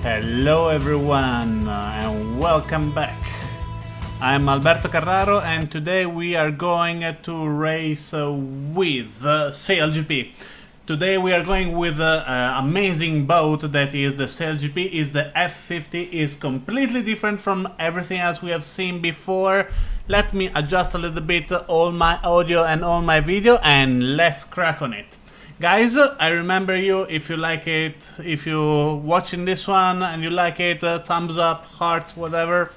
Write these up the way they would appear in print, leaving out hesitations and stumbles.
Hello everyone and welcome back. I'm Alberto Carraro and today we are going to race with SailGP. Today we are going with an amazing boat that is the SailGP, is the F50, is completely different from everything else we have seen before. Let me adjust a little bit all my audio and all my video and let's crack on it. Guys, I remember you, if you like it, if you're watching this one and you like it, thumbs up, hearts, whatever,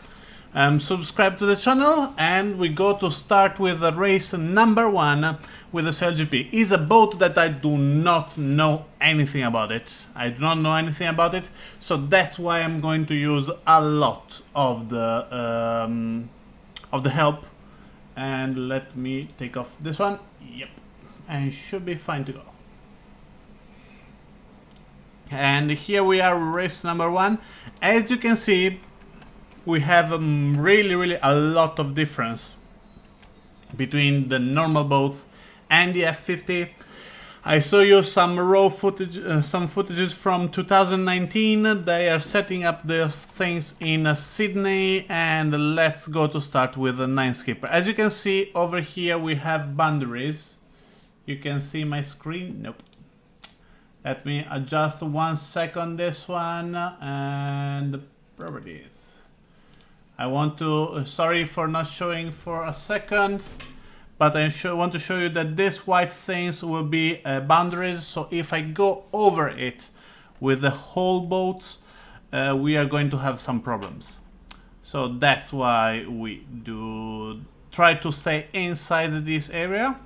subscribe to the channel, and we go to start with the race number 1 with the SailGP. It's a boat that I do not know anything about it. I do not know anything about it, so that's why I'm going to use a lot of the help. And let me take off this one. Yep, and it should be fine to go. And here we are, race number 1. As you can see, we have really a lot of difference between the normal boats and the F50. I saw you some raw footage, some footages from 2019. They are setting up these things in Sydney, and let's go to start with the 9 skipper. As you can see over here, we have boundaries. You can see my screen. Nope. Let me adjust 1 second this one, and properties. I want to, sorry for not showing for a second, but I want to show you that these white things will be boundaries. So if I go over it with the whole boat, we are going to have some problems. So that's why we do try to stay inside this area.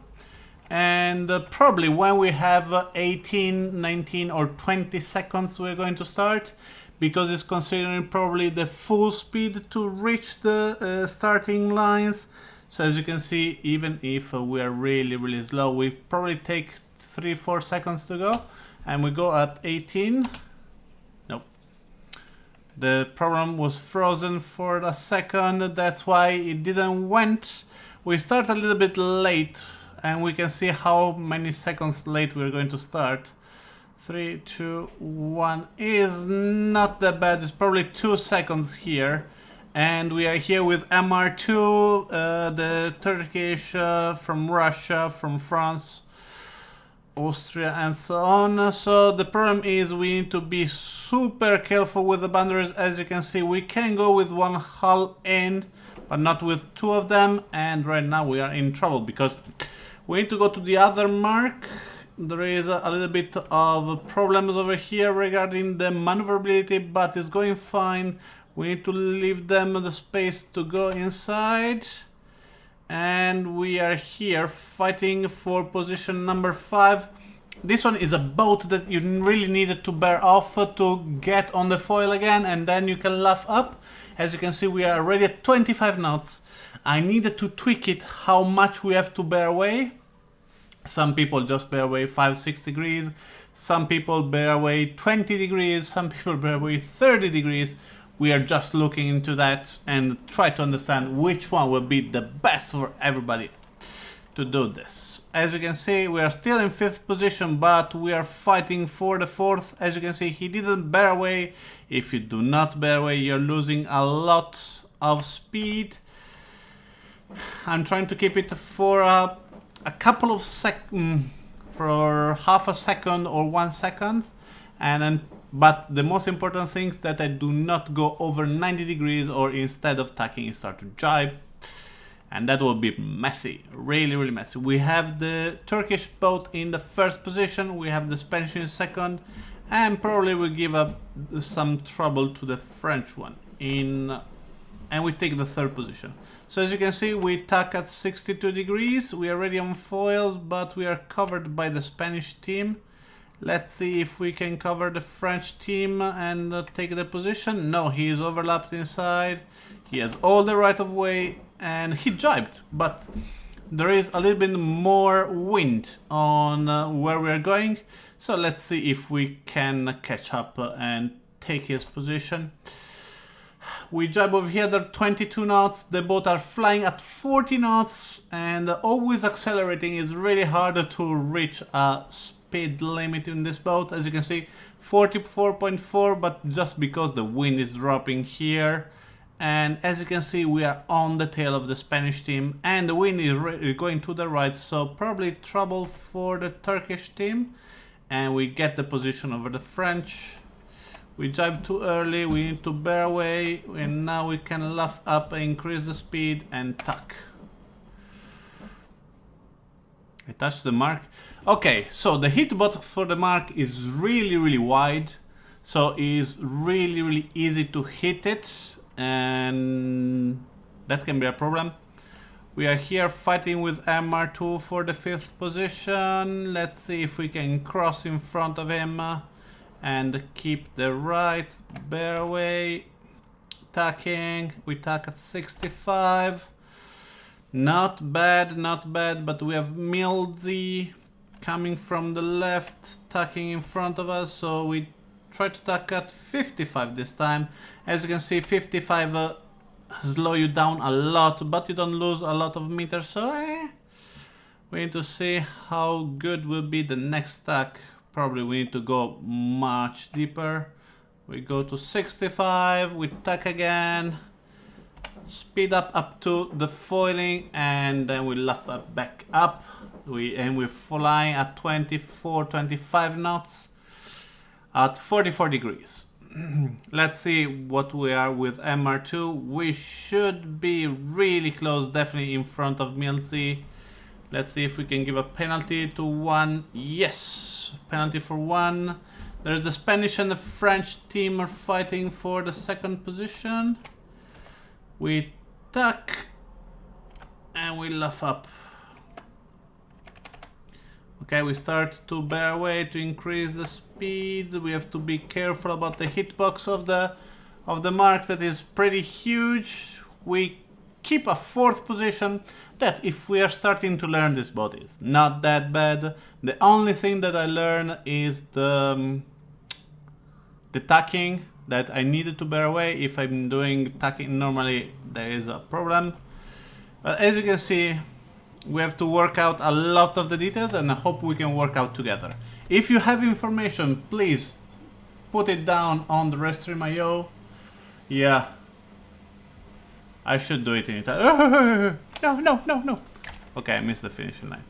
And probably when we have 18, 19 or 20 seconds we're going to start, because it's considering probably the full speed to reach the starting lines. So as you can see, even if we are really slow, we probably take 3-4 seconds to go, and we go at 18. Nope, the program was frozen for a second, that's why it didn't went. We start a little bit late, and we can see how many seconds late we're going to start. 3, 2, 1 is not that bad. It's probably 2 seconds here. And we are here with MR2, the Turkish, from Russia, from France, Austria, and so on. So the problem is we need to be super careful with the boundaries. As you can see, we can go with one hull in, but not with 2 of them. And right now we are in trouble because we need to go to the other mark. There is a little bit of problems over here regarding the maneuverability, but it's going fine. We need to leave them the space to go inside. And we are here fighting for position number 5. This one is a boat that you really needed to bear off to get on the foil again, and then you can laugh up. As you can see, we are already at 25 knots. I needed to tweak it how much we have to bear away. Some people just bear away 5-6 degrees, some people bear away 20 degrees, some people bear away 30 degrees. We are just looking into that and try to understand which one will be the best for everybody to do this. As you can see, we are still in 5th position, but we are fighting for the 4th. As you can see, he didn't bear away. If you do not bear away, you're losing a lot of speed. I'm trying to keep it for a couple of seconds, for half a second or 1 second, and then, but the most important thing is that I do not go over 90 degrees, or instead of tacking, start to jibe, and that will be messy, really messy. We have the Turkish boat in the 1st position, we have the Spanish in 2nd, and probably will give up some trouble to the French one and we take the 3rd position. So as you can see, we tack at 62 degrees. We are already on foils, but we are covered by the Spanish team. Let's see if we can cover the French team and take the position. No, he is overlapped inside. He has all the right of way, and he jibed, but there is a little bit more wind on where we are going. So let's see if we can catch up and take his position. We jibe over here, they're 22 knots, the boat are flying at 40 knots, and always accelerating is really hard to reach a speed limit in this boat. As you can see, 44.4, but just because the wind is dropping here. And as you can see, we are on the tail of the Spanish team, and the wind is going to the right, so probably trouble for the Turkish team. And we get the position over the French. We jibe too early, we need to bear away, and now we can luff up, increase the speed, and tuck. I touched the mark. Okay, so the hit box for the mark is really wide, so it's really easy to hit it, and that can be a problem. We are here fighting with MR2 for the 5th position. Let's see if we can cross in front of him and keep the right, bear away, tacking. We tack at 65. Not bad, but we have Milzy coming from the left, tacking in front of us, so we try to tack at 55 this time. As you can see, 55 slow you down a lot, but you don't lose a lot of meters, so we need to see how good will be the next tack. Probably we need to go much deeper. We go to 65, we tack again, speed up to the foiling, and then we luff up back up. We're flying at 24-25 knots at 44 degrees. Let's see what we are with MR2. We should be really close, definitely in front of Milzy. Let's see if we can give a penalty to one. Yes, penalty for one. There's the Spanish and the French team are fighting for the 2nd position. We tuck and we luff up. Okay, we start to bear away to increase the speed. We have to be careful about the hitbox of the mark that is pretty huge. We keep a 4th position that, if we are starting to learn this boat, is not that bad. The only thing that I learned is the tacking, that I needed to bear away. If I'm doing tacking normally, there is a problem. But as you can see, we have to work out a lot of the details, and I hope we can work out together. If you have information, please put it down on the Restream.io. Yeah, I should do it in Italian. No. Okay, I missed the finishing line.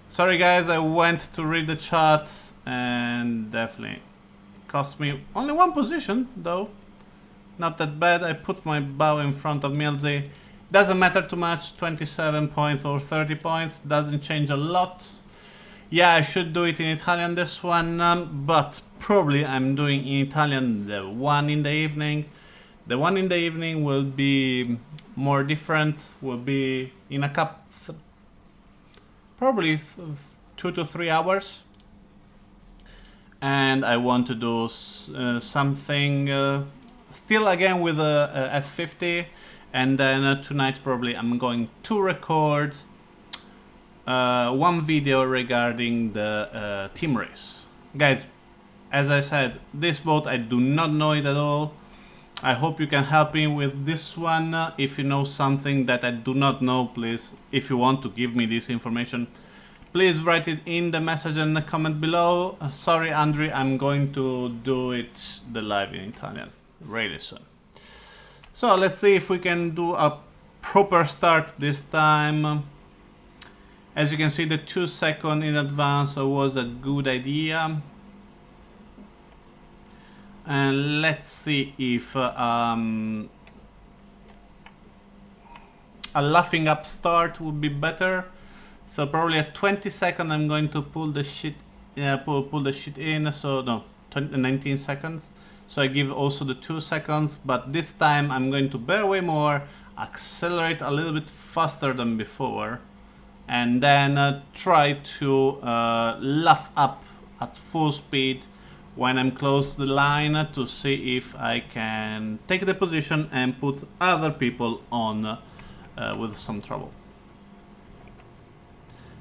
Sorry guys, I went to read the charts and definitely cost me only 1 position though. Not that bad. I put my bow in front of Milzy. Doesn't matter too much, 27 points or 30 points, doesn't change a lot. Yeah, I should do it in Italian this one, but probably I'm doing in Italian the one in the evening. The one in the evening will be more different, will be in a probably 2 to 3 hours. And I want to do something still again with a F50. And then tonight probably I'm going to record one video regarding the team race. Guys, as I said, this boat I do not know it at all. I hope you can help me with this one. If you know something that I do not know, please, if you want to give me this information, please write it in the message and the comment below. Sorry Andre, I'm going to do it the live in Italian really soon. So let's see if we can do a proper start this time. As you can see, the 2 seconds in advance was a good idea. And let's see if a laughing up start would be better. So probably at 20 seconds I'm going to pull the shit pull the shit in. So no, 19 seconds. So I give also the 2 seconds, but this time I'm going to bear way more, accelerate a little bit faster than before, and then try to luff up at full speed when I'm close to the line to see if I can take the position and put other people on with some trouble.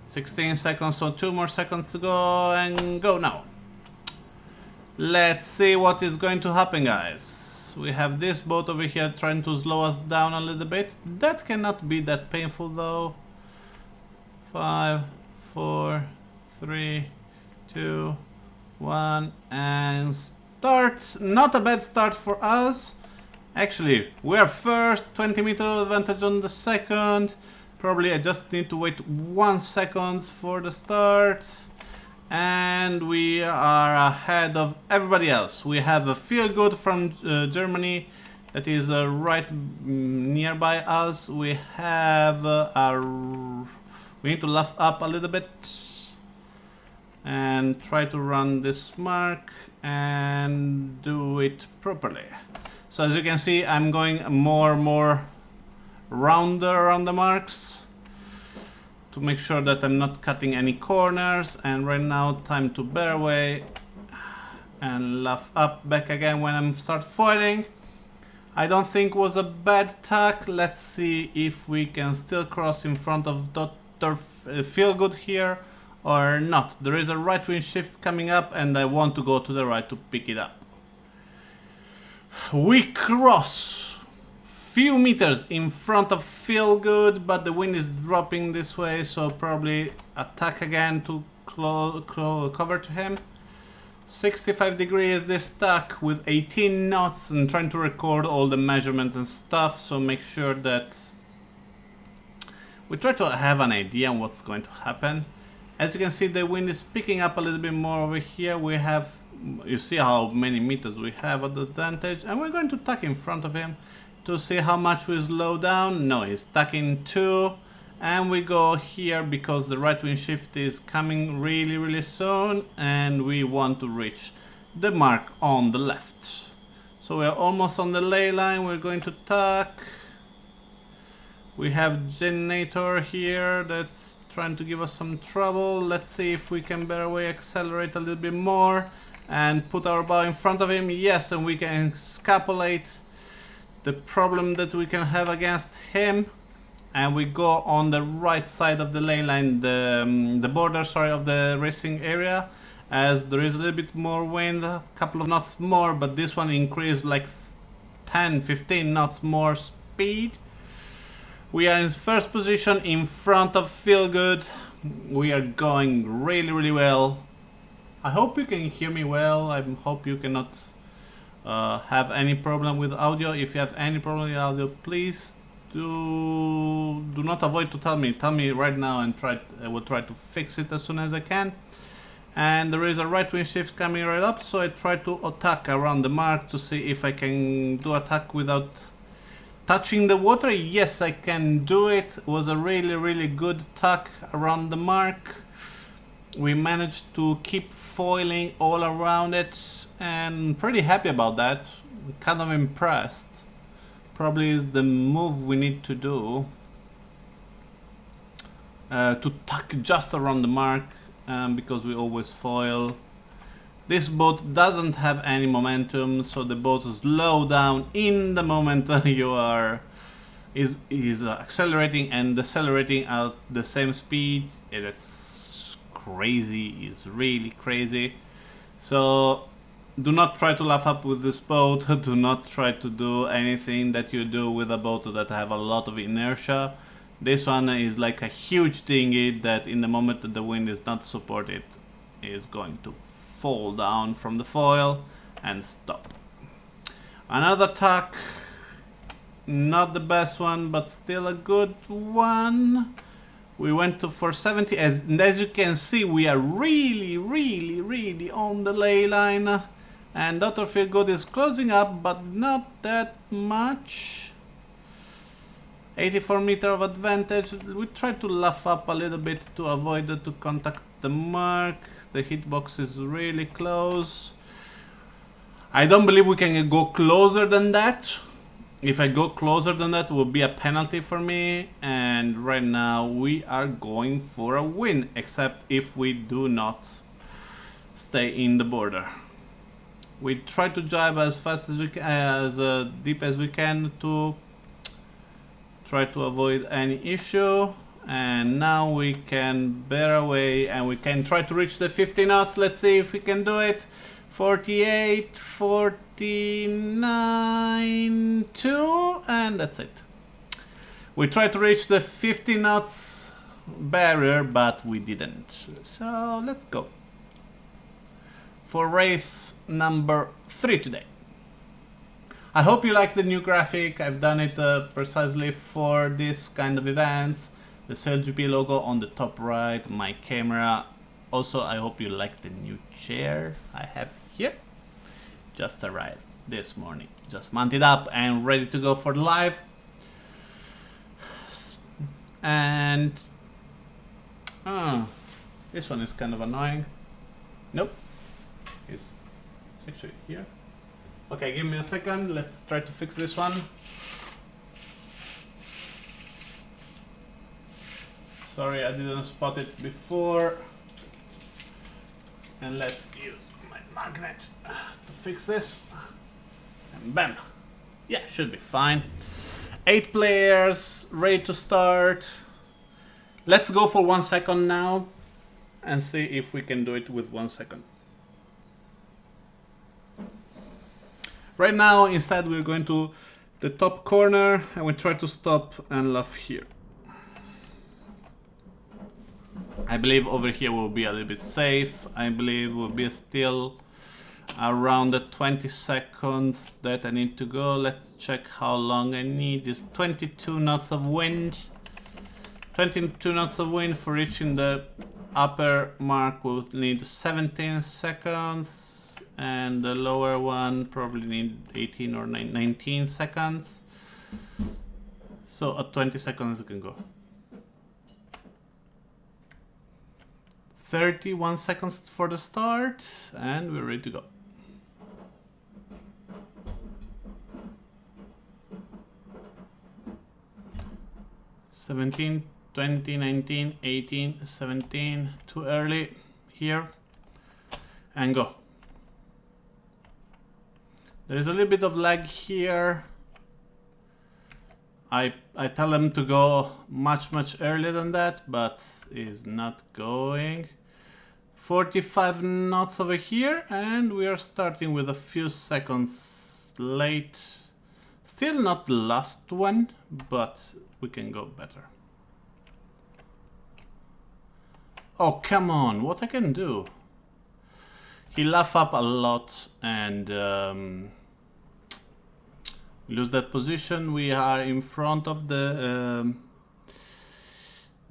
16 seconds, so 2 more seconds to go, and go now. Let's see what is going to happen, guys. We have this boat over here trying to slow us down a little bit. That cannot be that painful though. 5, 4, 3, 2, 1, and start. Not a bad start for us. Actually, we are first, 20-meter advantage on the second. Probably I just need to wait 1 second for the start. And we are ahead of everybody else. We have a Feel Good from Germany that is right nearby us. We have we need to laugh up a little bit and try to run this mark and do it properly. So as you can see, I'm going more rounder around the marks to make sure that I'm not cutting any corners. And right now, time to bear away and laugh up back again when I'm start foiling. I don't think was a bad tack. Let's see if we can still cross in front of Dr. Feelgood here or not. There is a right wing shift coming up and I want to go to the right to pick it up. We cross few meters in front of Feelgood, but the wind is dropping this way, so probably attack again to cover to him. 65 degrees this tack with 18 knots and trying to record all the measurements and stuff, so make sure that we try to have an idea on what's going to happen. As you can see, the wind is picking up a little bit more over here. We have, you see how many meters we have at the advantage, and we're going to tack in front of him to see how much we slow down. No, he's tacking 2, and we go here because the right wing shift is coming really soon and we want to reach the mark on the left. So we are almost on the ley line. We're going to tack. We have generator here that's trying to give us some trouble. Let's see if we can better way accelerate a little bit more and put our bow in front of him. Yes, and we can scapulate the problem that we can have against him, and we go on the right side of the ley line, the border, sorry, of the racing area, as there is a little bit more wind, a couple of knots more, but this one increased like 10-15 knots more speed. We are in first position in front of Feelgood. We are going really well. I hope you can hear me well. I hope you cannot have any problem with audio. If you have any problem with audio, please do not avoid to tell me right now, and I will try to fix it as soon as I can. And there is a right wing shift coming right up, so I try to attack around the mark to see if I can do attack without touching the water. Yes, I can do it. It was a really good attack around the mark. We managed to keep foiling all around it, and pretty happy about that. Kind of impressed. Probably is the move we need to do to tack just around the mark, because we always foil. This boat doesn't have any momentum, so the boat slow down in the moment you are is accelerating and decelerating at the same speed. It's crazy. It's really crazy. So do not try to laugh up with this boat. Do not try to do anything that you do with a boat that have a lot of inertia. This one is like a huge dinghy that in the moment that the wind is not supported is going to fall down from the foil and stop. Another tack, not the best one, but still a good one. We went to 470, and as you can see, we are really on the ley line, and Dr. Feelgood is closing up, but not that much. 84 meter of advantage. We try to laugh up a little bit to avoid to contact the mark. The hitbox is really close. I don't believe we can go closer than that. If I go closer than that, it will be a penalty for me. And right now we are going for a win, except if we do not stay in the border. We try to jibe as fast as we can, as deep as we can, to try to avoid any issue. And now we can bear away and we can try to reach the 50 knots. Let's see if we can do it. 48, 49, 2, and that's it. We try to reach the 50 knots barrier, but we didn't. So let's go for race number 3 today. I hope you like the new graphic. I've done it precisely for this kind of events. The CLGP logo on the top right, my camera. Also, I hope you like the new chair I have here. Just arrived this morning. Just mounted up and ready to go for live. And this one is kind of annoying. Nope. It's actually here. Okay, give me a second. Let's try to fix this one. Sorry, I didn't spot it before. And let's use my magnet to fix this. And bam. Yeah, should be fine. 8 players, ready to start. Let's go for 1 second now and see if we can do it with 1 second. Right now, instead, we're going to the top corner and we try to stop and laugh here. I believe over here will be a little bit safe. I believe we'll be still around the 20 seconds that I need to go. Let's check how long I need. Is 22 knots of wind. 22 knots of wind for reaching the upper mark will need 17 seconds. And the lower one probably need 18 or 19 seconds. So at 20 seconds you can go. 31 seconds for the start, and we're ready to go. (17, 20, 19, 18, 17). Too early here, and go. There is a little bit of lag here. I tell them to go much earlier than that, but is not going. 45 knots over here, and we are starting with a few seconds late. Still not the last one, but we can go better. Oh, come on, what I can do? He laughed up a lot and lose that position. We are in front of the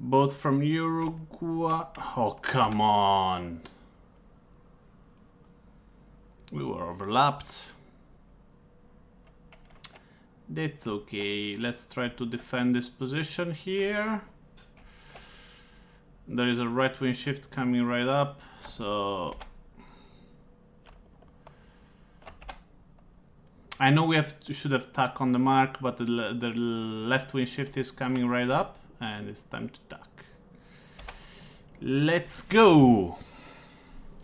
boat from Uruguay. Oh, come on. We were overlapped. That's okay. Let's try to defend this position here. There is a right wing shift coming right up, so I know we should have tack on the mark, but the left wing shift is coming right up, and it's time to tack. Let's go.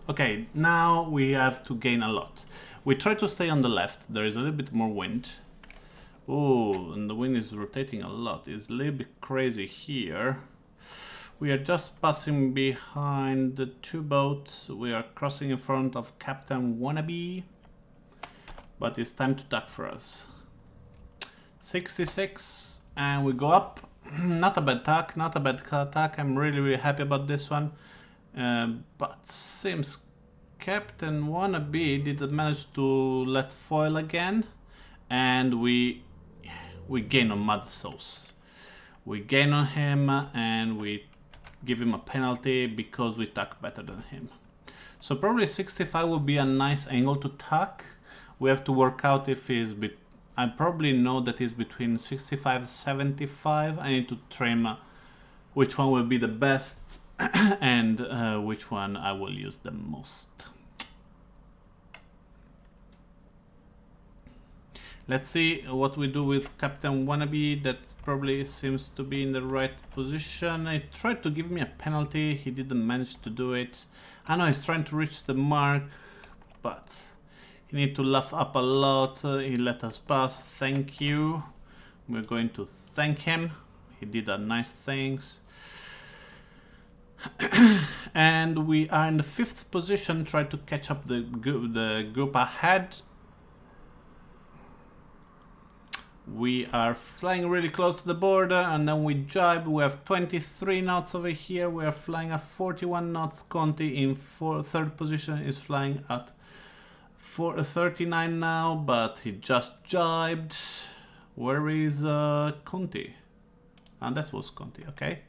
Okay, now we have to gain a lot. We try to stay on the left. There is a little bit more wind. Oh, and the wind is rotating a lot. It's a little bit crazy here. We are just passing behind the two boats. We are crossing in front of Captain Wannabe. But it's time to tack for us. 66, and we go up. Not a bad tack, not a bad tack. I'm really happy about this one. But seems Captain Wannabe didn't manage to let foil again, and we gain on Mud Sauce. We gain on him, and we give him a penalty because we tack better than him. So probably 65 will be a nice angle to tack. We have to work out if he's I probably know that he's between 65 and 75. I need to trim which one will be the best and which one I will use the most. Let's see what we do with Captain Wannabe. That probably seems to be in the right position. He tried to give me a penalty. He didn't manage to do it. I know he's trying to reach the mark, but he need to laugh up a lot. He let us pass. Thank you. We're going to thank him. He did a nice things. And we are in the 5th position. Try to catch up the group ahead. We are flying really close to the border, and then we jibe. We have 23 knots over here. We are flying at 41 knots. Conti in third position is flying at 39 now, but he just jibed. Where is Conti? And that was Conti, okay.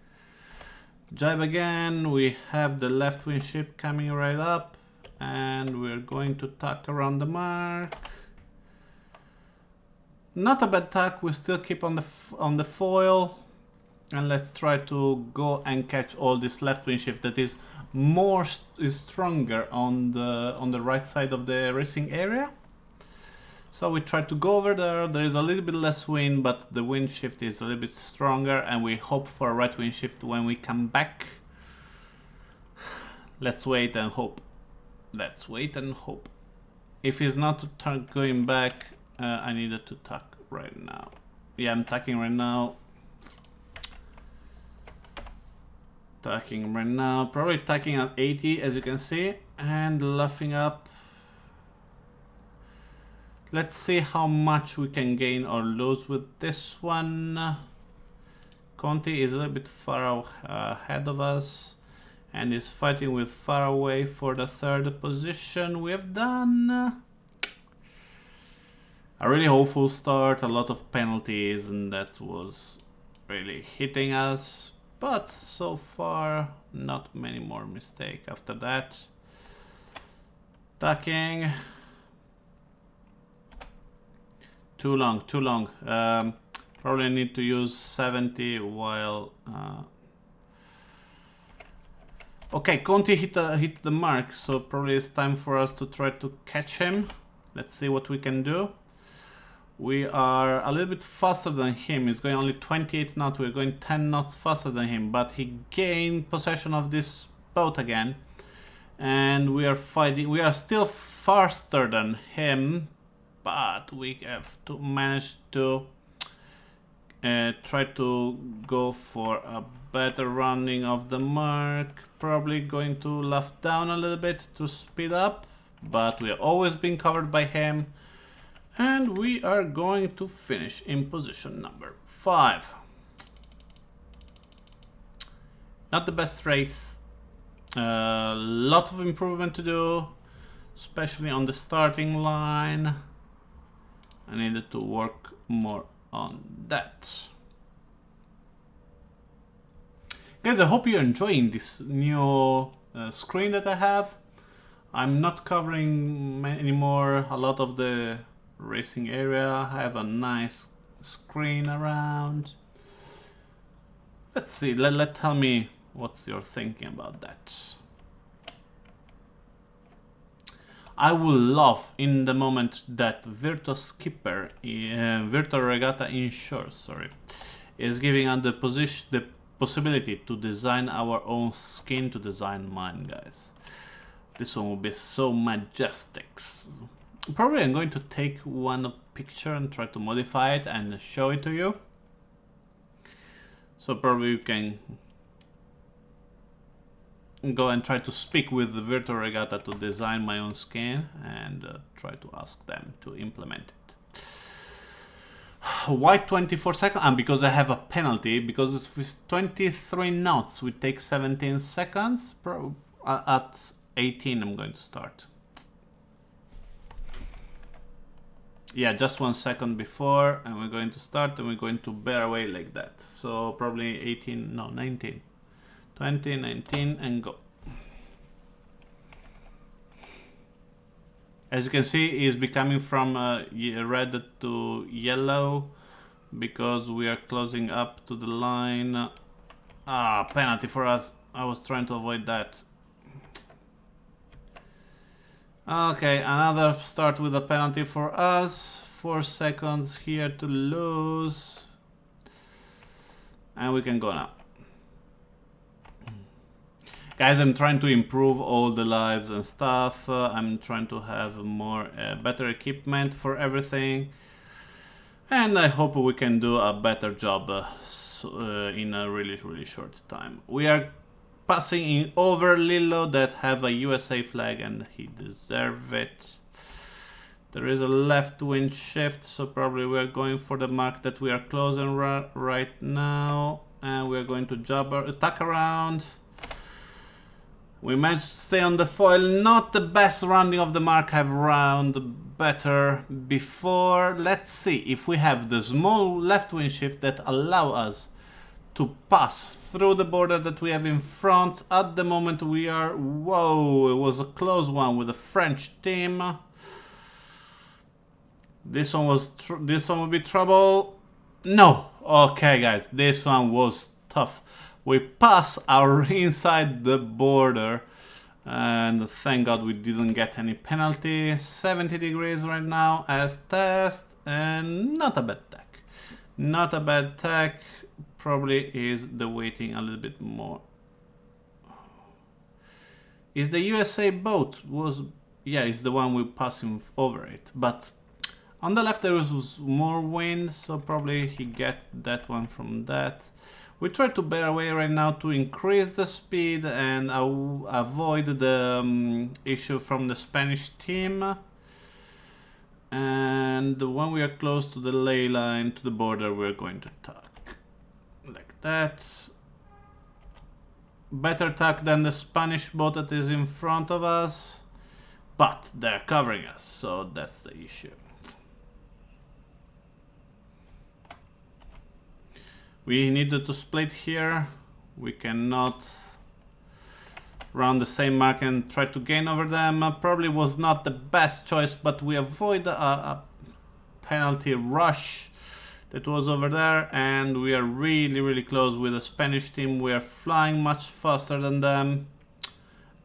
Jibe again. We have the left wing ship coming right up, and we're going to tack around the mark. Not a bad tack. We still keep on the foil, and let's try to go and catch all this left wing shift that is stronger on the right side of the racing area. So we try to go over there. There is a little bit less wind, but the wind shift is a little bit stronger, and we hope for a right wind shift when we come back. Let's wait and hope. Let's wait and hope. If he's not going back, I needed to tack right now. Yeah, I'm tacking right now. Tacking right now. Probably tacking at 80, as you can see, and luffing up. Let's see how much we can gain or lose with this one. Conti is a little bit far ahead of us and is fighting with far away for the third position. We have done a really hopeful start, a lot of penalties, and that was really hitting us. But so far, not many more mistakes after that. Tacking. Too long, too long. Probably need to use 70 while... Okay, Conti hit the mark, so probably it's time for us to try to catch him. Let's see what we can do. We are a little bit faster than him. He's going only 28 knots. We're going 10 knots faster than him, but he gained possession of this boat again. And we are fighting. We are still faster than him, but we have to manage to try to go for a better running of the mark. Probably going to left down a little bit to speed up, but we are always being covered by him. And we are going to finish in position number 5. Not the best race. Lot of improvement to do, especially on the starting line. I needed to work more on that. Guys, I hope you're enjoying this new screen that I have. I'm not covering anymore a lot of the racing area. I have a nice screen around. Let's see, tell me what's your thinking about that. I would love in the moment that Virtual Skipper, Virtual Regatta Inshore, sorry, is giving us the possibility to design our own skin to design mine, guys. This one will be so majestic. Probably I'm going to take one picture and try to modify it and show it to you. So probably you can go and try to speak with the Virtual Regatta to design my own skin and try to ask them to implement it. Why 24 seconds? And because I have a penalty, because with 23 knots we take 17 seconds. At 18 I'm going to start. Yeah, just 1 second before, and we're going to start, and we're going to bear away like that. So probably 18, no, 19, 20, 19, and go. As you can see, it's becoming from red to yellow because we are closing up to the line. Ah, penalty for us. I was trying to avoid that. Okay, another start with a penalty for us. 4 seconds here to lose. And we can go now. Guys, I'm trying to improve all the lives and stuff. I'm trying to have more better equipment for everything. And I hope we can do a better job in a really short time. We are passing in over Lilo that have a USA flag, and he deserves it. There is a left wind shift, so probably we're going for the mark that we are closing right now. And we're going to tack around. We managed to stay on the foil. Not the best rounding of the mark. Have round better before. Let's see if we have the small left wind shift that allow us to pass through the border that we have in front. At the moment we are... Whoa, it was a close one with the French team. This one will be trouble. No. Okay, guys, this one was tough. We pass our inside the border, and thank God we didn't get any penalty. 70 degrees right now as test, and not a bad tack. Not a bad tack. Probably is the waiting a little bit more. Is the USA boat was... Yeah, it's the one we're passing over it, but on the left there was more wind, so probably he get that one from that. We try to bear away right now to increase the speed and avoid the issue from the Spanish team. And when we are close to the ley line, to the border, we're going to tack. Like that. Better tack than the Spanish boat that is in front of us. But they're covering us, so that's the issue. We needed to split here. We cannot run the same mark and try to gain over them. Probably was not the best choice, but we avoid a penalty rush that was over there, and we are really close with the Spanish team. We are flying much faster than them,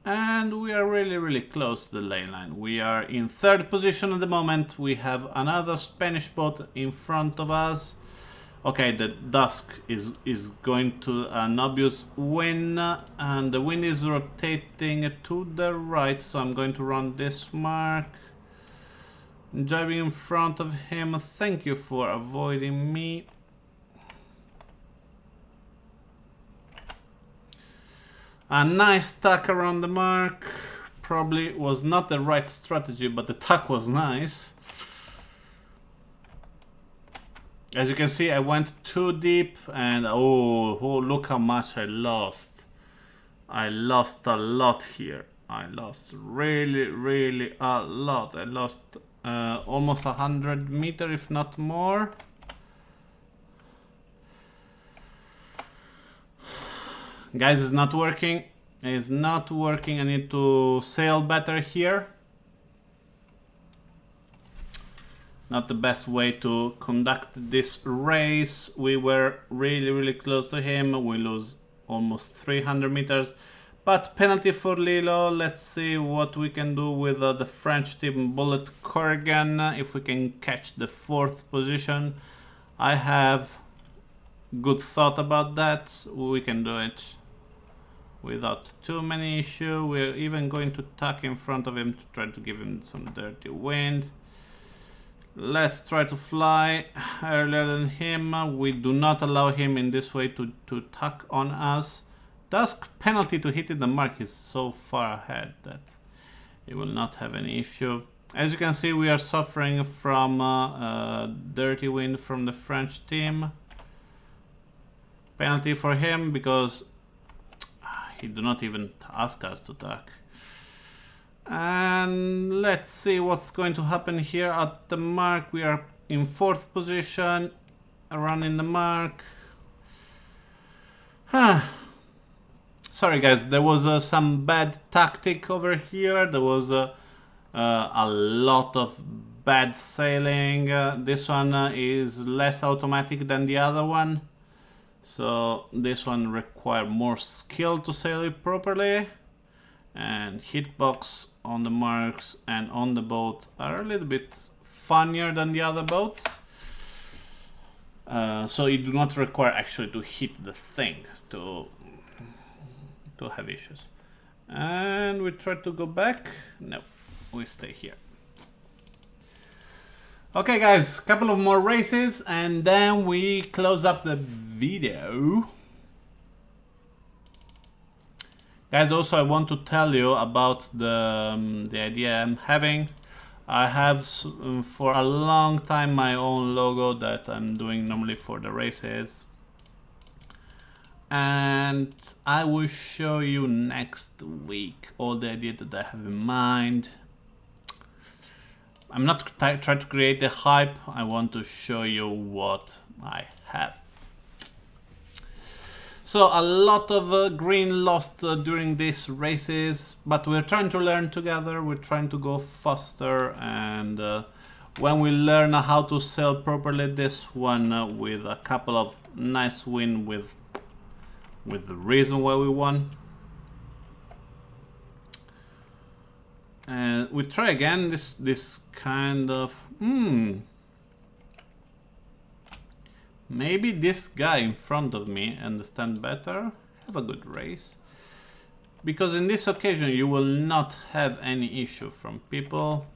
and we are really close to the ley line. We are in third position at the moment. We have another Spanish boat in front of us. Okay, the dusk is going to an obvious win, and the wind is rotating to the right, so I'm going to run this mark. Driving in front of him. Thank you for avoiding me. A nice tack around the mark. Probably was not the right strategy, but the tack was nice. As you can see, I went too deep, and oh, look how much I lost. I lost a lot here. I lost really a lot. I lost almost 100 meters, if not more. Guys, it's not working. It's not working. I need to sail better here. Not the best way to conduct this race. We were really close to him. We lose almost 300 meters. But penalty for Lilo. Let's see what we can do with the French team Bullet Corrigan. If we can catch the 4th position. I have good thought about that. We can do it without too many issues. We're even going to tack in front of him to try to give him some dirty wind. Let's try to fly earlier than him. We do not allow him in this way to tack on us. Dusk penalty to hitting the mark is so far ahead that it will not have any issue. As you can see, we are suffering from dirty wind from the French team. Penalty for him because he do not even ask us to tack. And let's see what's going to happen here at the mark. We are in 4th position, running the mark. Sorry guys, there was some bad tactic over here. There was a lot of bad sailing. This one is less automatic than the other one. So this one requires more skill to sail it properly. And hitbox on the marks and on the boat are a little bit funnier than the other boats. So you do not require actually to hit the thing to have issues. And we try to go back. No, we stay here. Okay guys, a couple of more races and then we close up the video. Guys, also I want to tell you about the idea I'm having. I have for a long time my own logo that I'm doing normally for the races. And I will show you next week all the ideas that I have in mind. I'm not trying to create the hype, I want to show you what I have. So a lot of green lost during these races, but we're trying to learn together, we're trying to go faster, and when we learn how to sail properly, this one with a couple of nice wins with the reason why we won. And we try again this kind of maybe this guy in front of me understands better. Have a good race, because in this occasion you will not have any issue from people.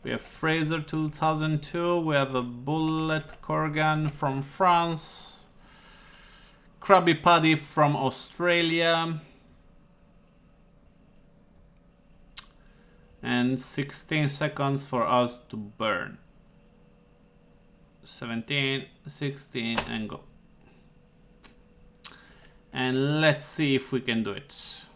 We have Fraser 2002, we have a Bullet Corgan from France, Krabby Patty from Australia, and 16 seconds for us to burn. 17, 16, and go. And let's see if we can do it.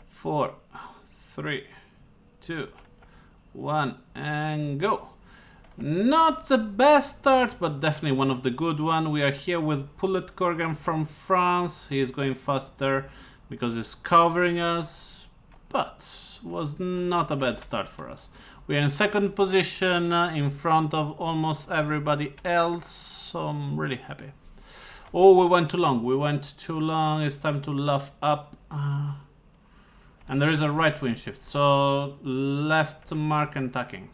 Four, 3, 2, 1, and go. Not the best start, but definitely one of the good one. We are here with Bullet Corgan from France. He is going faster because he's covering us, but was not a bad start for us. We are in second position in front of almost everybody else, so I'm really happy. Oh, we went too long. We went too long. It's time to luff up. And there is a right wind shift, so left mark and tacking.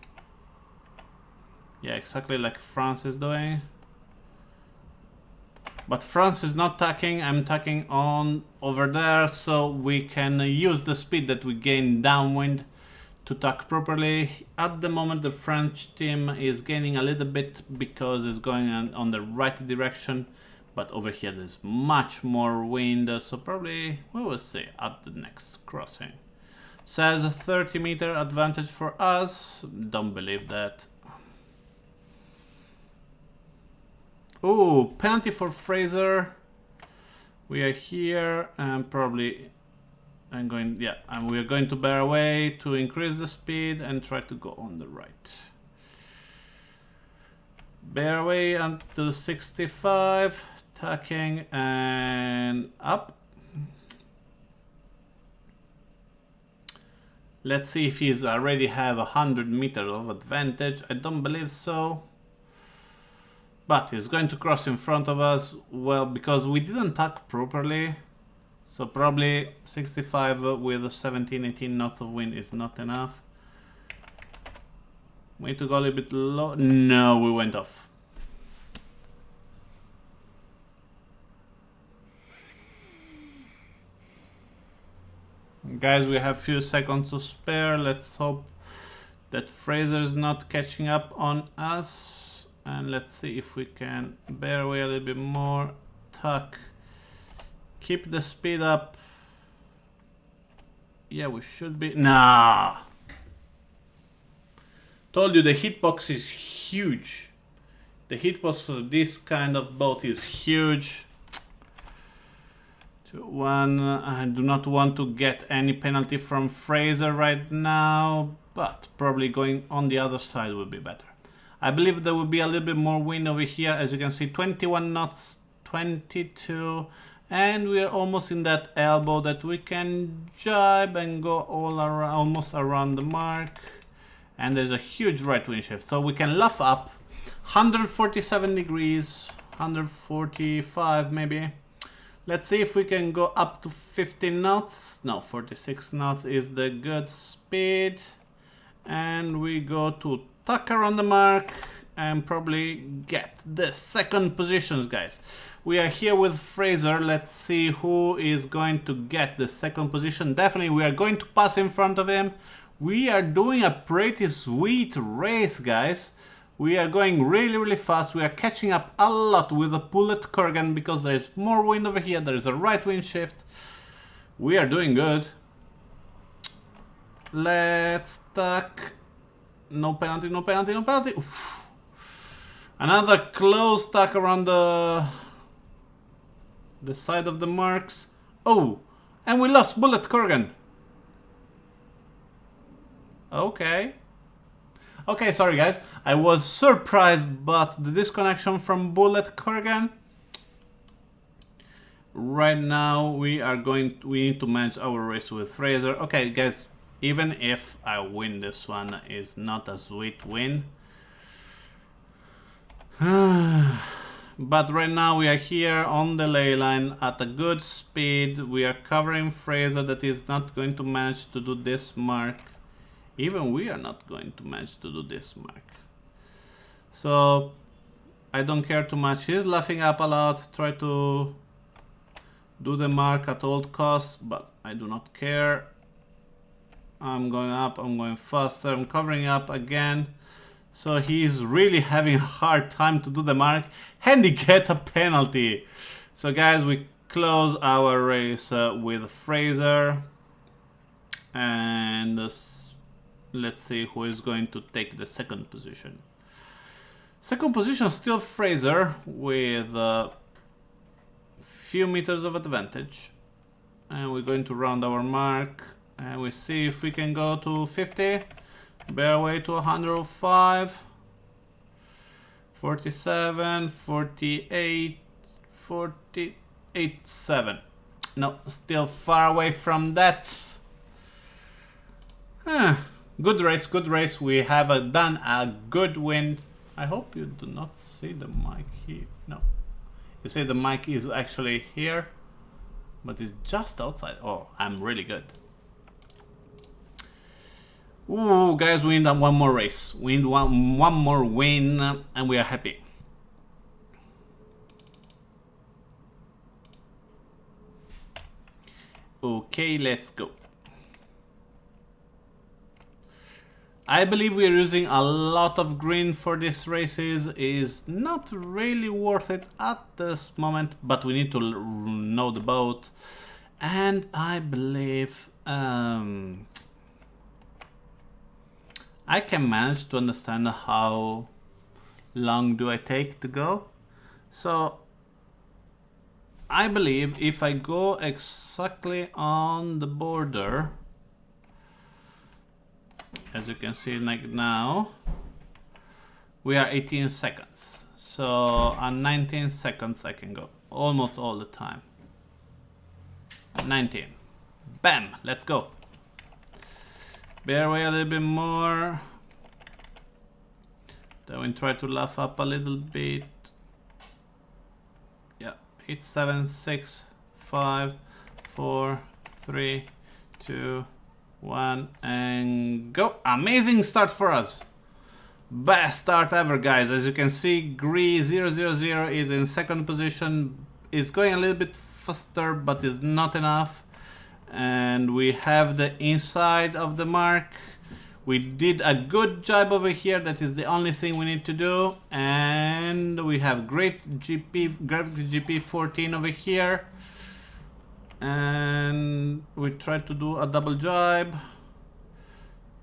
Yeah, exactly like France is doing. But France is not tacking, I'm tacking on over there, so we can use the speed that we gain downwind to tack properly. At the moment the French team is gaining a little bit because it's going on the right direction, but over here there's much more wind, so probably we will see at the next crossing. Says a 30-meter advantage for us, don't believe that. Oh, penalty for Fraser. We are here and probably and we are going to bear away to increase the speed and try to go on the right. Bear away until 65, tacking and up. Let's see if he's already have 100 meters of advantage. I don't believe so. But he's going to cross in front of us, well, because we didn't tack properly. So probably 65 with 17, 18 knots of wind is not enough. We need to go a little bit low. No, we went off. Guys, we have few seconds to spare. Let's hope that Fraser is not catching up on us. And let's see if we can bear away a little bit more. Tuck. Keep the speed up. Yeah, we should be. Nah. Told you the hitbox is huge. The hitbox for this kind of boat is huge. 2, 1. I do not want to get any penalty from Fraser right now, but probably going on the other side would be better. I believe there will be a little bit more wind over here. As you can see, 21 knots, 22, and we are almost in that elbow that we can jibe and go all around, almost around the mark. And there's a huge right wind shift, so we can luff up 147 degrees, 145 maybe. Let's see if we can go up to 50 knots. No, 46 knots is the good speed. And we go to tuck around the mark and probably get the second positions, guys. We are here with Fraser. Let's see who is going to get the second position. Definitely we are going to pass in front of him. We are doing a pretty sweet race, guys. We are going really fast. We are catching up a lot with the Bullet Corgan because there is more wind over here. There is a right wind shift. We are doing good. Let's tuck. No penalty, no penalty, no penalty. Oof. Another close tuck around the side of the marks. Oh, and we lost Bullet Kurgan. Okay. Okay, sorry guys. I was surprised, but the disconnection from Bullet Kurgan. Right now we need to manage our race with Fraser. Okay guys, even if I win this one, is not a sweet win. But right now we are here on the ley line at a good speed. We are covering Fraser that is not going to manage to do this mark. Even we are not going to manage to do this mark. So I don't care too much. He's laughing up a lot. Try to do the mark at all costs, but I do not care. I'm going up, I'm going faster, I'm covering up again. So he's really having a hard time to do the mark, and he get a penalty. So guys, we close our race with Fraser, and let's see who is going to take the second position. Second position still Fraser with few meters of advantage, and we're going to round our mark, and we see if we can go to 50. Bear way to 105, 47, 48, 48, 7. No, still far away from that. Good race, good race. We have done a good win. I hope you do not see the mic here. No. You see the mic is actually here, but it's just outside. Oh, I'm really good. Ooh, guys, we need one more race. We need one more win, and we are happy. Okay, let's go. I believe we are using a lot of green for these races. Is not really worth it at this moment, but we need to know the boat, and I believe I can manage to understand how long do I take to go. So I believe if I go exactly on the border, as you can see like now, we are 18 seconds. So on 19 seconds I can go almost all the time. 19. Bam, let's go. Bear way a little bit more. Then we try to laugh up a little bit. Yeah, 8, 7, 6, 5, 4, 3, 2, 1, and go. Amazing start for us. Best start ever, guys. As you can see, Gree 000 is in second position. It's going a little bit faster, but is not enough. And we have the inside of the mark. We did a good job over here. That is the only thing we need to do. And we have great GP 14 over here. And we try to do a double jibe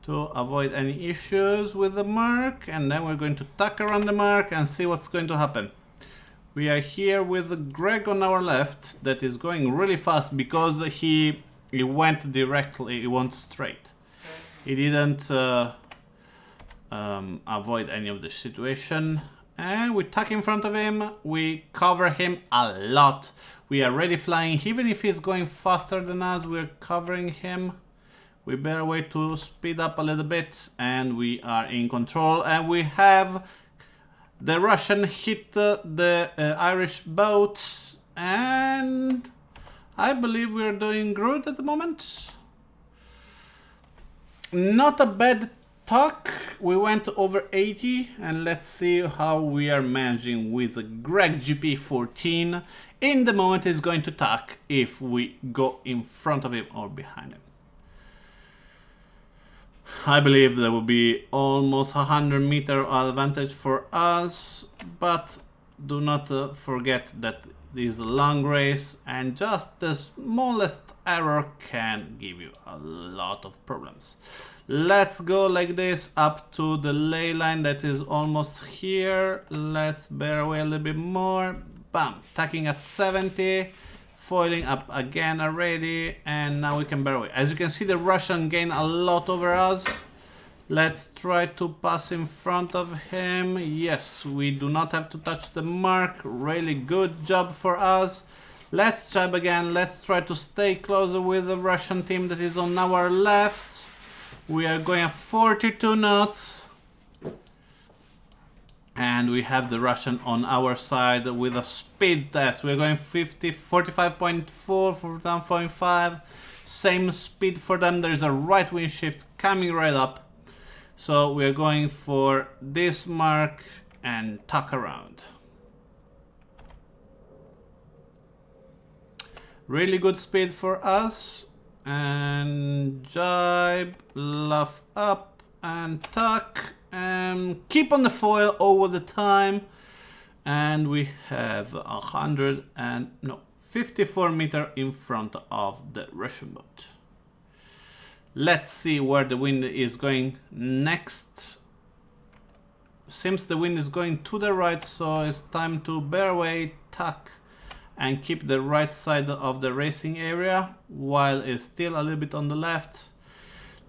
to avoid any issues with the mark. And then we're going to tuck around the mark and see what's going to happen. We are here with Greg on our left. That is going really fast because he went directly, he went straight. He didn't avoid any of the situation. And we tuck in front of him. We cover him a lot. We are already flying. Even if he's going faster than us, we're covering him. We better wait to speed up a little bit. And we are in control. And we have the Russian hit the Irish boats. And I believe we are doing good at the moment. Not a bad talk. We went over 80, and let's see how we are managing with Greg GP14. In the moment he's going to talk if we go in front of him or behind him. I believe there will be almost 100-meter advantage for us, but do not forget that this is a long race, and just the smallest error can give you a lot of problems. Let's go like this up to the ley line that is almost here. Let's bear away a little bit more. Bam, tacking at 70, foiling up again already, and now we can bear away. As you can see, the Russian gained a lot over us. Let's try to pass in front of him. Yes, we do not have to touch the mark. Really good job for us. Let's jab again. Let's try to stay closer with the Russian team that is on our left. We are going at 42 knots. And we have the Russian on our side with a speed test. We're going 45.4 for 1.5. Same speed for them. There is a right wind shift coming right up. So we're going for this mark and tuck around. Really good speed for us. And jibe, luff up and tuck. And keep on the foil all the time. And we have 54 meters in front of the Russian boat. Let's see where the wind is going next. Seems the wind is going to the right, so it's time to bear away, tuck, and keep the right side of the racing area, while it's still a little bit on the left.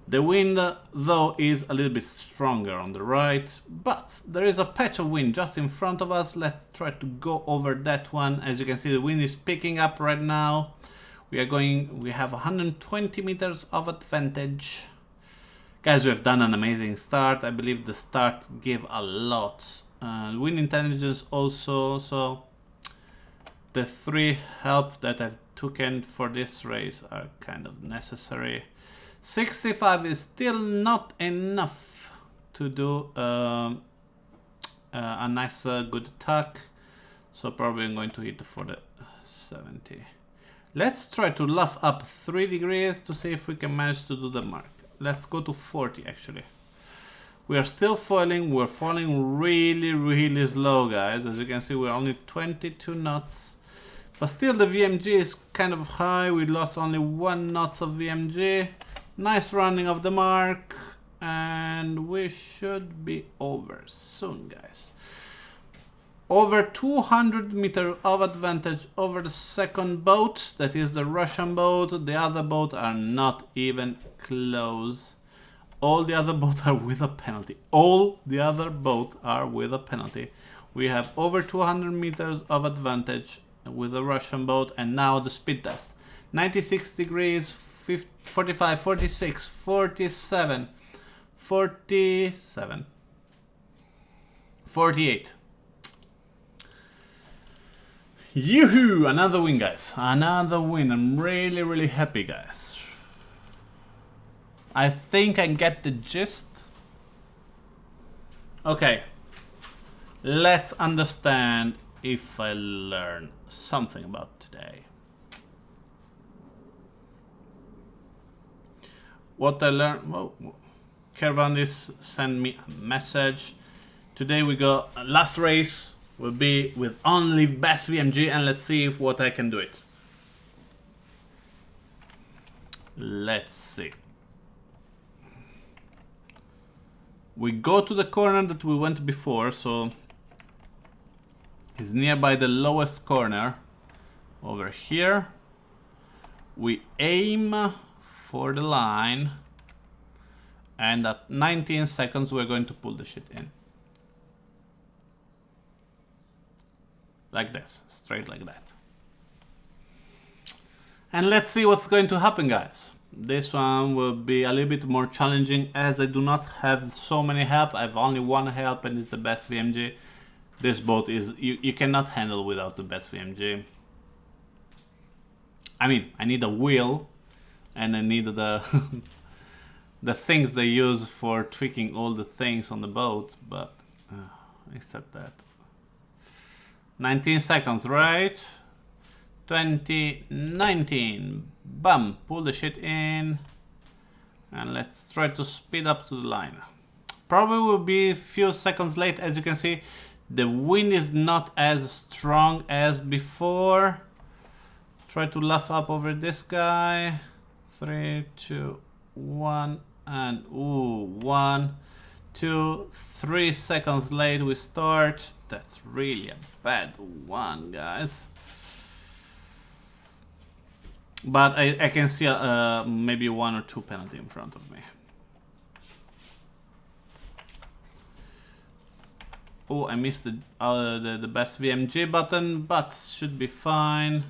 The wind, though, is a little bit stronger on the right, but there is a patch of wind just in front of us. Let's try to go over that one. As you can see, the wind is picking up right now. We have 120 meters of advantage. Guys, we have done an amazing start. I believe the start gave a lot. Wind intelligence also, so the 3 help that I've taken for this race are kind of necessary. 65 is still not enough to do a nice good tuck, so probably I'm going to hit for the 70. Let's try to luff up 3 degrees to see if we can manage to do the mark. Let's go to 40 actually. We are still foiling. We're foiling really slow, guys. As you can see, we're only 22 knots. But still the VMG is kind of high. We lost only 1 knot of VMG. Nice running of the mark. And we should be over soon, guys. Over 200 meters of advantage over the second boat, that is the Russian boat. The other boats are not even close. All the other boats are with a penalty. All the other boats are with a penalty. We have over 200 meters of advantage with the Russian boat, and now the speed test. 96 degrees, 45, 46, 47, 47, 48. Yoo-hoo! Another win, guys. Another win. I'm really happy, guys. I think I get the gist. Okay. Let's understand if I learn something about today. What I learned... Well, Kervandis sent me a message. Today we go... Last race will be with only best VMG, and let's see if what I can do it. Let's see. We go to the corner that we went before, so it's nearby the lowest corner over here. We aim for the line, and at 19 seconds we're going to pull the shit in. Like this, straight like that. And let's see what's going to happen, guys. This one will be a little bit more challenging as I do not have so many help. I have only 1 help and it's the best VMG. This boat is, you cannot handle without the best VMG. I mean, I need a wheel and I need the the things they use for tweaking all the things on the boat, but except that. 19 seconds, right? 20, 19. Bam, pull the shit in. And let's try to speed up to the line. Probably will be a few seconds late, as you can see. The wind is not as strong as before. Try to laugh up over this guy. 3, 2, 1, and ooh, 1, 2, 3 seconds late we start. That's really a bad one, guys. But I can see maybe 1 or 2 penalty in front of me. Oh, I missed the best VMG button, but should be fine.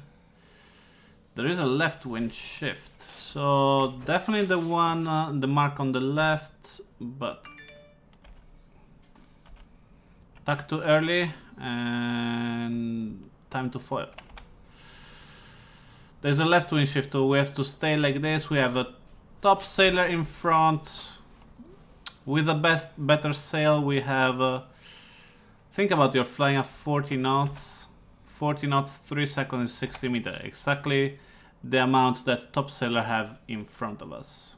There is a left wind shift, so definitely the one, the mark on the left, but tuck too early and time to foil. There's a left wind shift, so we have to stay like this. We have a top sailor in front with a better sail. We have think about you're flying at 40 knots. 40 knots, 3 seconds is 60 meters. Exactly the amount that top sailor have in front of us.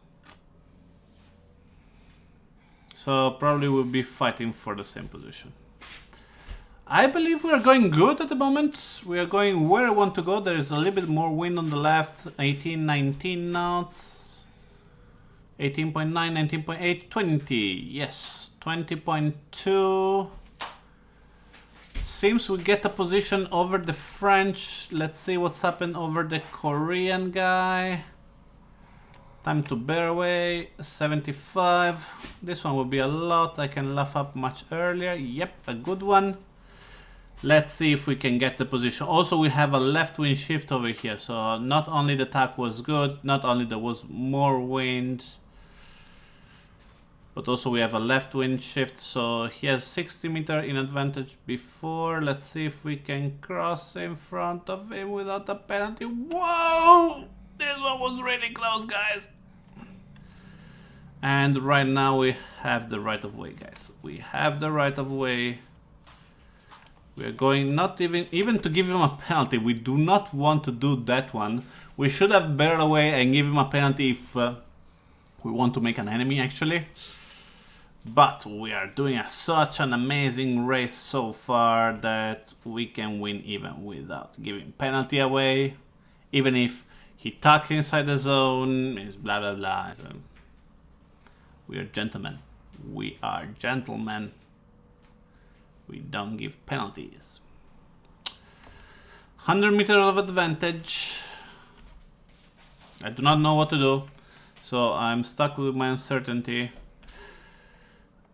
So probably we'll be fighting for the same position. I believe we are going good at the moment. We are going where I want to go. There is a little bit more wind on the left. 18, 19 knots. 18.9, 19.8, 20. Yes, 20.2. Seems we get a position over the French. Let's see what's happened over the Korean guy. Time to bear away. 75. This one will be a lot. I can laugh up much earlier. Yep, a good one. Let's see if we can get the position. Also, we have a left wind shift over here. So not only the tack was good, not only there was more wind, but also we have a left wind shift, so he has 60 meters in advantage before. Let's see if we can cross in front of him without a penalty. Whoa! This one was really close, guys. And right now we have the right of way, guys. We have the right of way. We are going not even to give him a penalty. We do not want to do that one. We should have bared away and give him a penalty if we want to make an enemy, actually. But we are doing such an amazing race so far that we can win even without giving penalty away. Even if he tucked inside the zone, is blah blah blah. So we are gentlemen. We are gentlemen. We don't give penalties. 100 meters of advantage. I do not know what to do, so I'm stuck with my uncertainty.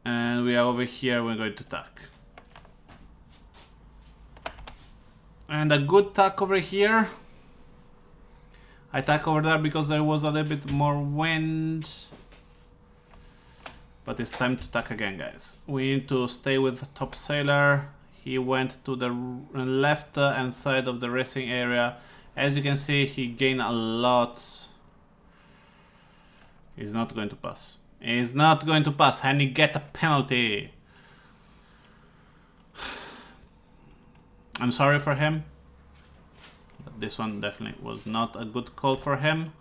And we are over here, we're going to tack. And a good tack over here. I tack over there because there was a little bit more wind. But it's time to tack again, guys. We need to stay with the top sailor. He went to the left hand side of the racing area. As you can see, he gained a lot. He's not going to pass. He's not going to pass, and he get a penalty. I'm sorry for him, but this one definitely was not a good call for him.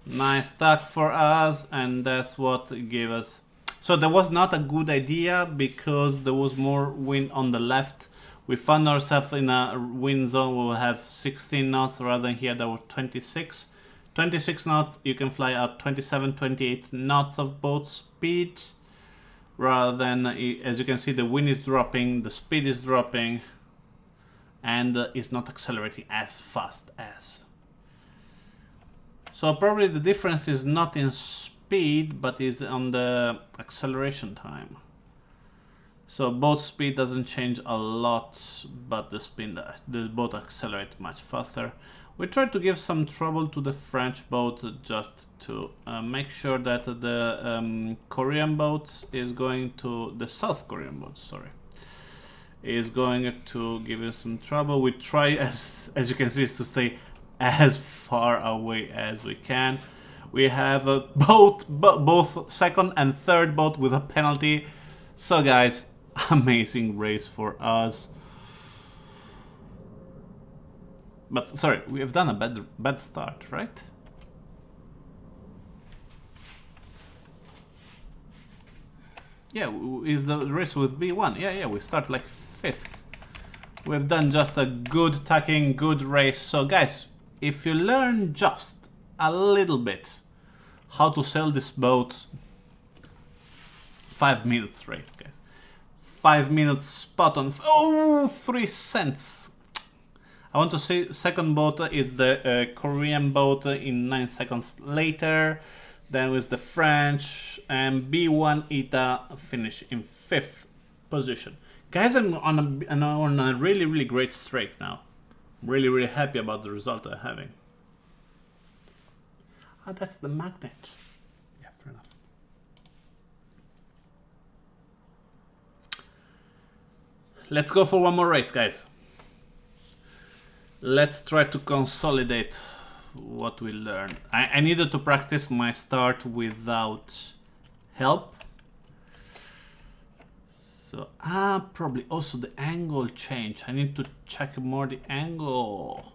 Nice tack for us, and that's what gave us. So that was not a good idea because there was more wind on the left. We found ourselves in a wind zone where we have 16 knots rather than here there were 26. 26 knots, you can fly at 27, 28 knots of boat speed. Rather than, as you can see, the wind is dropping, the speed is dropping, and it's not accelerating as fast as. So probably the difference is not in speed, but is on the acceleration time. So boat speed doesn't change a lot, but the boat accelerates much faster. We tried to give some trouble to the French boat just to make sure that the Korean boat is going to, the South Korean boat, sorry, is going to give us some trouble. We try, as you can see, is to stay as far away as we can. We have a both second and third boat with a penalty. So guys, amazing race for us. But sorry, we have done a bad start, right? Yeah, is the race with B1. Yeah, we start like 5th. We've done just a good tacking, good race. So guys, if you learn just a little bit how to sail this boat, 5 minutes race, guys. 5 minutes spot on. Oh, 3 cents. I want to say second boat is the Korean boat in 9 seconds later. Then with the French, and B1 ITA finish in 5th position. Guys, I'm on a really great streak now. I'm really happy about the result I'm having. Oh, that's the magnet. Yeah, fair enough. Let's go for one more race, guys. Let's try to consolidate what we learned. I needed to practice my start without help. So, probably also the angle change. I need to check more the angle.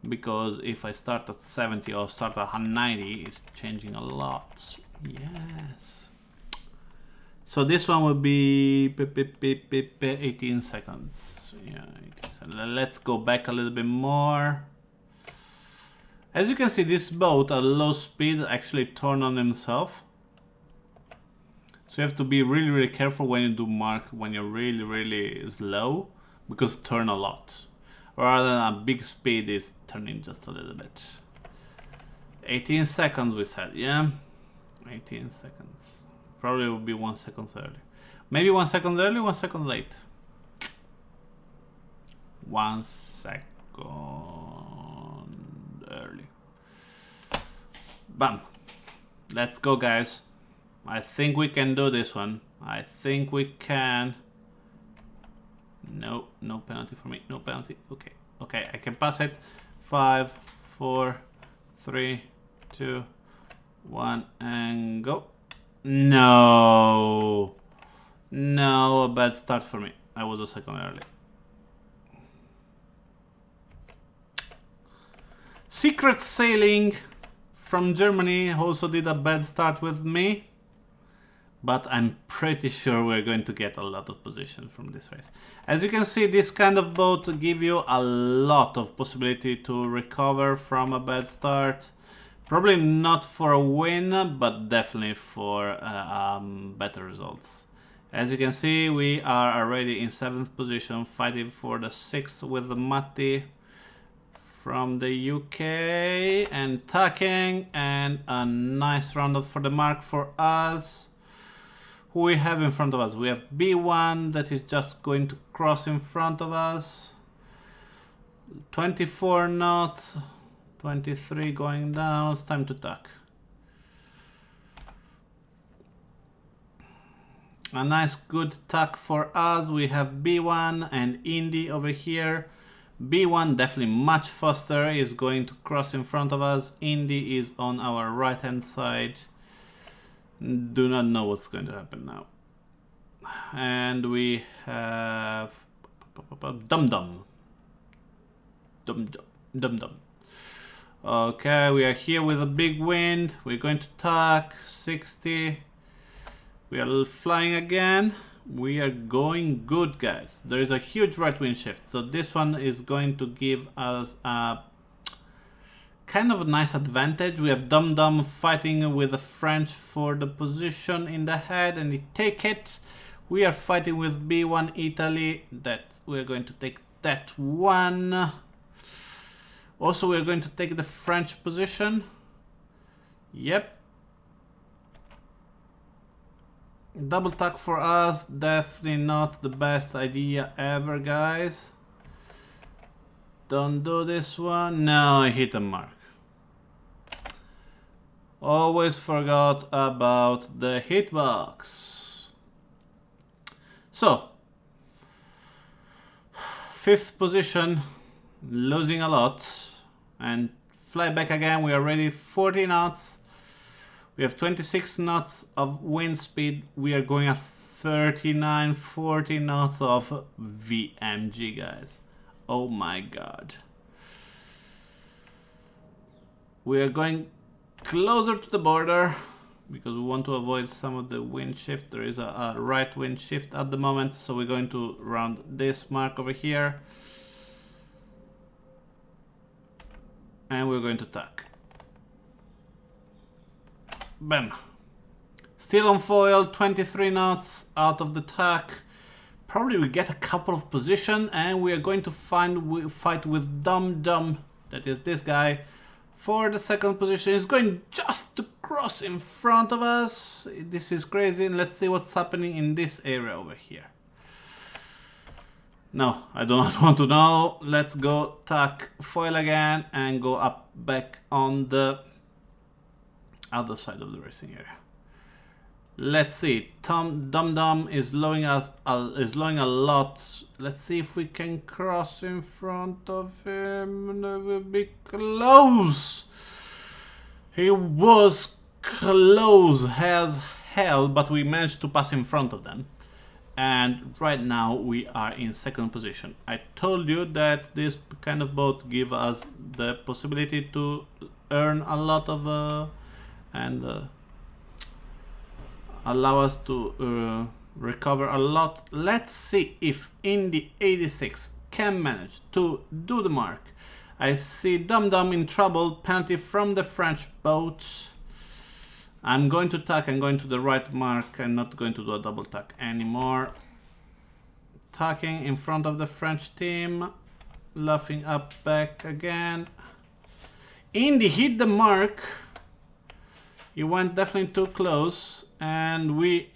Because if I start at 70 or start at 90, it's changing a lot. Yes. So this one will be 18 seconds. Yeah, 18 seconds. Let's go back a little bit more. As you can see, this boat at low speed actually turned on himself. So you have to be really careful when you do mark when you're really slow, because turn a lot. Rather than a big speed is turning just a little bit. 18 seconds we said, yeah? 18 seconds. Probably will be 1 second early. Maybe 1 second early, 1 second late. 1 second early. Bam. Let's go, guys. I think we can do this one. I think we can. No, no penalty for me. No penalty. Okay. Okay, I can pass it. 5, 4, 3, 2, 1, and go. No. No, a bad start for me. I was a second early. Secret Sailing from Germany also did a bad start with me. But I'm pretty sure we're going to get a lot of position from this race. As you can see, this kind of boat give you a lot of possibility to recover from a bad start. Probably not for a win, but definitely for better results. As you can see, we are already in 7th position, fighting for the 6th with the Matti from the UK, and tacking, and a nice roundup for the mark for us. Who we have in front of us? We have B1 that is just going to cross in front of us. 24 knots, 23 going down. It's time to tack. A nice good tack for us. We have B1 and Indy over here. B1 definitely much faster, is going to cross in front of us. Indy is on our right hand side. Do not know what's going to happen now. And we have Dum Dum. Okay, we are here with a big wind. We're going to tack 60. We are flying again. We are going good, guys. There is a huge right wind shift, so this one is going to give us a kind of a nice advantage. We have Dum Dum fighting with the French for the position in the head, and they take it. We are fighting with B1 Italy. That we're going to take that one. Also, we're going to take the French position. Yep. Double tack for us. Definitely not the best idea ever, guys. Don't do this one. No, I hit a mark. Always forgot about the hitbox. So, 5th position, losing a lot, and fly back again. We are already 40 knots. We have 26 knots of wind speed. We are going at 39, 40 knots of VMG, guys. Oh my god. We are going closer to the border. because we want to avoid some of the wind shift. There is a right wind shift at the moment, so we're going to round this mark over here. And we're going to tack. Bam. Still on foil, 23 knots out of the tack. Probably we get a couple of position, and we are going to fight with Dum Dum, that is this guy, for the second position. He's going just to cross in front of us. This is crazy. Let's see what's happening in this area over here. No, I do not want to know. Let's go tack foil again and go up back on the other side of the racing area. Let's see. Dum Dum is slowing us. Is slowing a lot. Let's see if we can cross in front of him. We'll be close. He was close as hell, but we managed to pass in front of them. And right now we are in second position. I told you that this kind of boat give us the possibility to earn a lot of and allow us to recover a lot. Let's see if Indy 86 can manage to do the mark. I see Dum Dum in trouble. Penalty from the French boat. I'm going to tack. I'm going to the right mark. I'm not going to do a double tack anymore. Tacking in front of the French team. Luffing up back again. Indy hit the mark. He went definitely too close. And we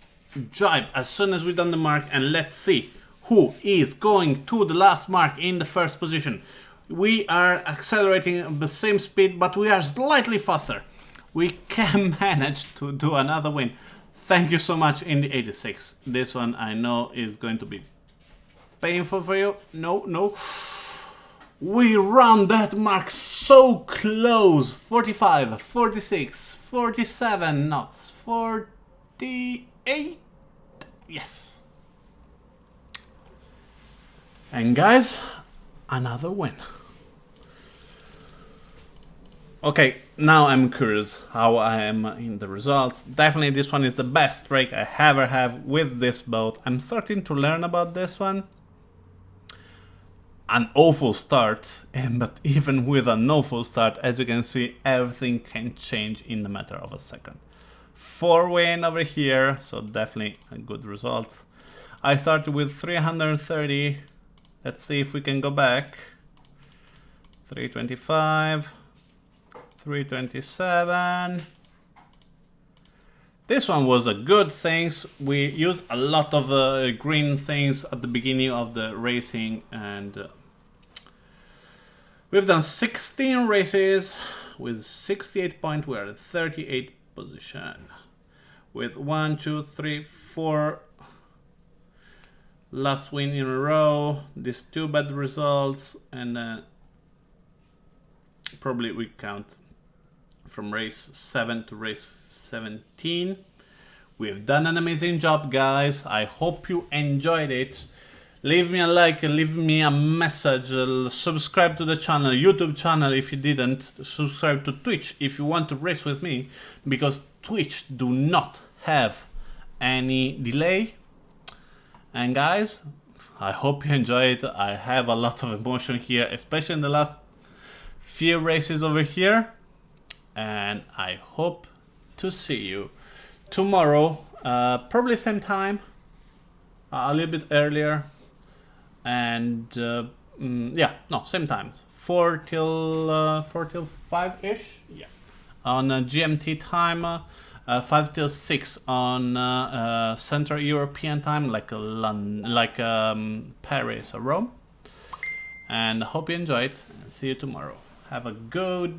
jibe as soon as we done the mark. And let's see who is going to the last mark in the first position. We are accelerating at the same speed, but we are slightly faster. We can manage to do another win. Thank you so much, Indy 86. This one I know is going to be painful for you. No. We round that mark so close. 45, 46, 47 knots, 48. Yes. And guys, another win. Okay, now I'm curious how I am in the results. Definitely this one is the best rake I ever have with this boat. I'm starting to learn about this one. An awful start, but even with an awful start, as you can see, everything can change in a matter of a second. 4 win over here, so definitely a good result. I started with 330. Let's see if we can go back. 325. 327. This one was a good things. We used a lot of green things at the beginning of the racing, and we've done 16 races with 68 points. We're at 38th position with 1, 2, 3, 4 last win in a row. These 2 bad results, and probably we count from race 7 to race 17. We've done an amazing job, guys. I hope you enjoyed it. Leave me a like, leave me a message, subscribe to the channel, YouTube channel if you didn't, subscribe to Twitch if you want to race with me, because Twitch do not have any delay. And guys, I hope you enjoy it. I have a lot of emotion here, especially in the last few races over here. And I hope to see you tomorrow, probably same time, a little bit earlier, and yeah, no, same times, 4 till 5 ish, yeah, on GMT time, 5 till 6 on Central European time, like Paris or Rome. And I hope you enjoy it, and see you tomorrow. Have a good